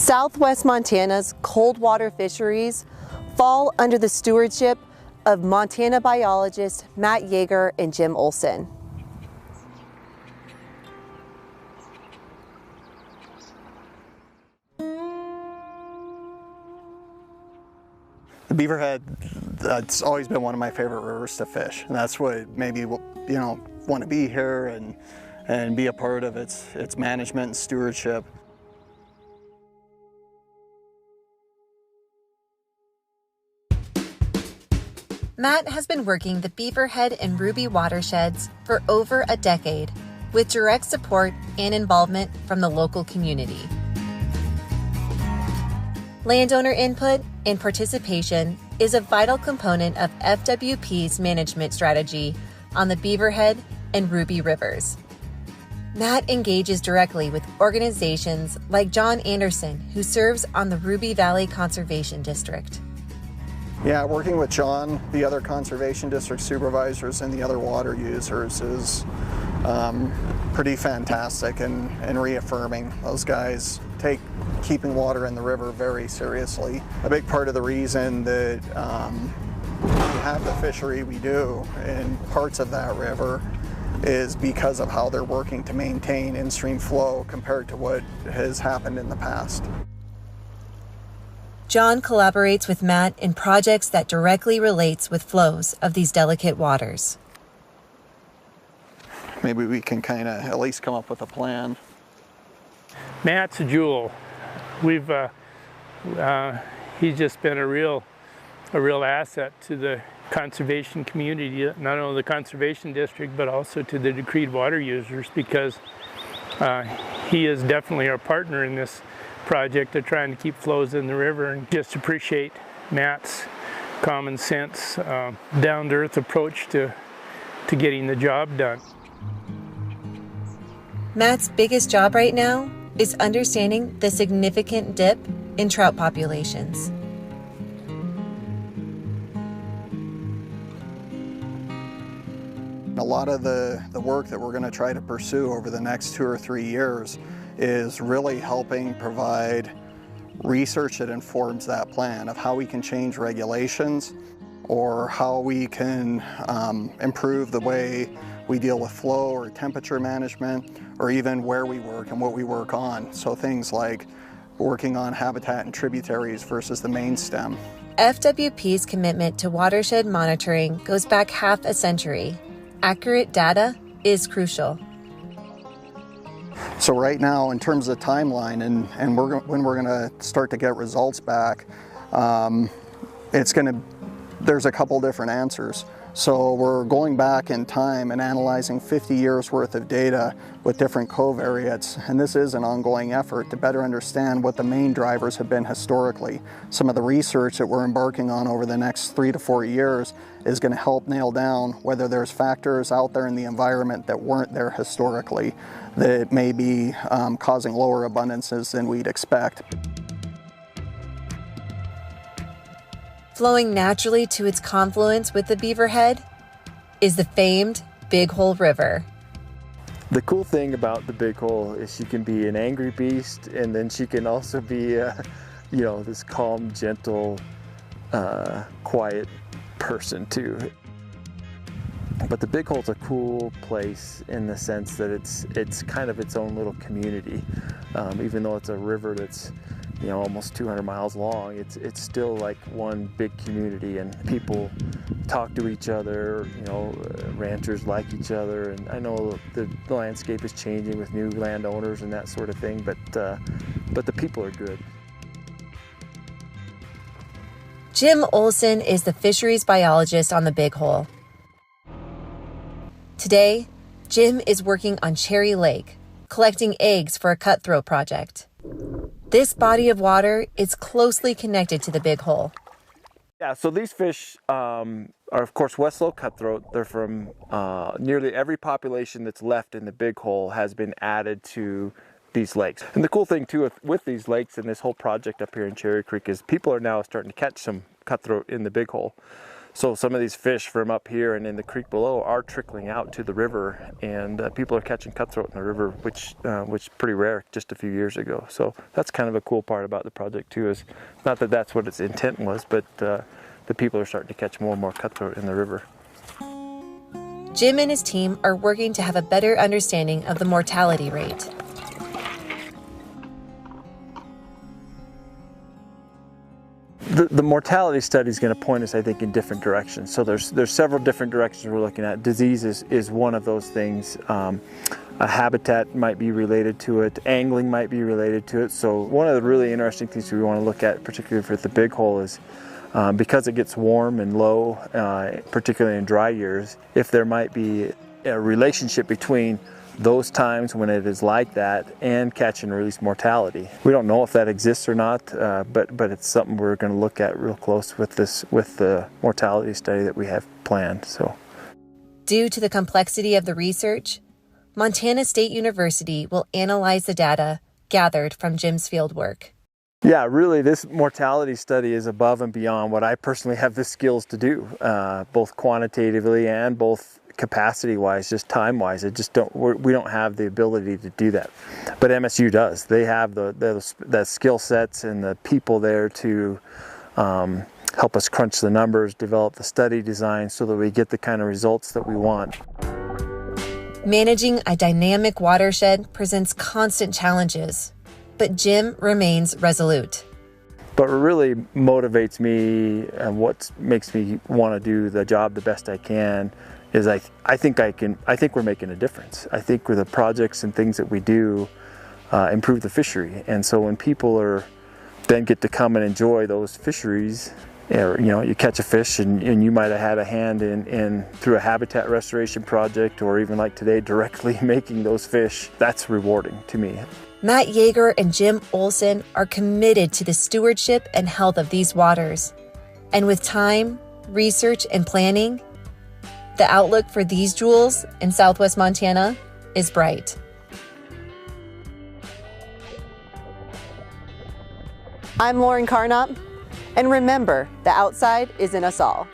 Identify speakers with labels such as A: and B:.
A: Southwest Montana's cold water fisheries fall under the stewardship of Montana biologists Matt Jaeger and Jim Olsen.
B: The Beaverhead, that's always been one of my favorite rivers to fish, and that's what made me, want to be here and be a part of its management and stewardship.
A: Matt has been working the Beaverhead and Ruby watersheds for over a decade, with direct support and involvement from the local community. Landowner input and participation is a vital component of FWP's management strategy on the Beaverhead and Ruby rivers. Matt engages directly with organizations like John Anderson, who serves on the Ruby Valley Conservation District.
B: Yeah, working with John, the other conservation district supervisors, and the other water users is pretty fantastic and reaffirming. Those guys take keeping water in the river very seriously. A big part of the reason that we have the fishery we do in parts of that river is because of how they're working to maintain in-stream flow compared to what has happened in the past.
A: John collaborates with Matt in projects that directly relates with flows of these delicate waters.
B: Maybe we can kind of at least come up with a plan.
C: Matt's a jewel. He's just been a real asset to the conservation community, not only the conservation district, but also to the decreed water users, because he is definitely our partner in this project of trying to keep flows in the river, and just appreciate Matt's common sense, down-to-earth approach to getting the job done.
A: Matt's biggest job right now is understanding the significant dip in trout populations.
B: A lot of the work that we're going to try to pursue over the next 2 or 3 years is really helping provide research that informs that plan of how we can change regulations or how we can improve the way we deal with flow or temperature management, or even where we work and what we work on. So things like working on habitat and tributaries versus the main stem.
A: FWP's commitment to watershed monitoring goes back half a century. Accurate data is crucial.
B: So right now, in terms of timeline and when we're going to start to get results back, there's a couple different answers. So we're going back in time and analyzing 50 years worth of data with different covariates, and this is an ongoing effort to better understand what the main drivers have been historically. Some of the research that we're embarking on over the next 3 to 4 years is going to help nail down whether there's factors out there in the environment that weren't there historically that may be causing lower abundances than we'd expect.
A: Flowing naturally to its confluence with the Beaverhead is the famed Big Hole River.
D: The cool thing about the Big Hole is she can be an angry beast, and then she can also be, this calm, gentle, quiet person too. But the Big Hole's a cool place in the sense that it's kind of its own little community. Even though it's a river that's almost 200 miles long, it's still like one big community, and people talk to each other, ranchers like each other, and I know the landscape is changing with new landowners and that sort of thing, but the people are good.
A: Jim Olsen is the fisheries biologist on the Big Hole. Today, Jim is working on Cherry Lake, collecting eggs for a cutthroat project. This body of water is closely connected to the Big Hole.
D: Yeah, so these fish are, of course, West Slope cutthroat. They're from nearly every population that's left in the Big Hole has been added to these lakes. And the cool thing, too, with these lakes and this whole project up here in Cherry Creek is people are now starting to catch some cutthroat in the Big Hole. So some of these fish from up here and in the creek below are trickling out to the river, and people are catching cutthroat in the river, which is pretty rare just a few years ago. So that's kind of a cool part about the project too, is not that that's what its intent was, but the people are starting to catch more and more cutthroat in the river.
A: Jim and his team are working to have a better understanding of the mortality rate.
D: The mortality study is going to point us, I think, in different directions. So there's several different directions we're looking at. Disease is one of those things. A habitat might be related to it. Angling might be related to it. So one of the really interesting things we want to look at, particularly for the big hole, is because it gets warm and low, particularly in dry years, if there might be a relationship between those times when it is like that and catch and release mortality. We don't know if that exists or not, but it's something we're going to look at real close with the mortality study that we have planned. So,
A: due to the complexity of the research, Montana State University will analyze the data gathered from Jim's fieldwork.
D: Yeah, really, this mortality study is above and beyond what I personally have the skills to do, both quantitatively and both capacity-wise, just time-wise. We don't have the ability to do that, but MSU does. They have the skill sets and the people there to help us crunch the numbers, develop the study design, so that we get the kind of results that we want.
A: Managing a dynamic watershed presents constant challenges, but Jim remains resolute.
D: But what really motivates me and what makes me want to do the job the best I can is I think we're making a difference. I think with the projects and things that we do improve the fishery. And so when people then get to come and enjoy those fisheries, you catch a fish and you might have had a hand in through a habitat restoration project, or even like today, directly making those fish, that's rewarding to me.
A: Matt Jaeger and Jim Olsen are committed to the stewardship and health of these waters. And with time, research, and planning, the outlook for these jewels in southwest Montana is bright. I'm Lauren Karnopp, and remember, the outside is in us all.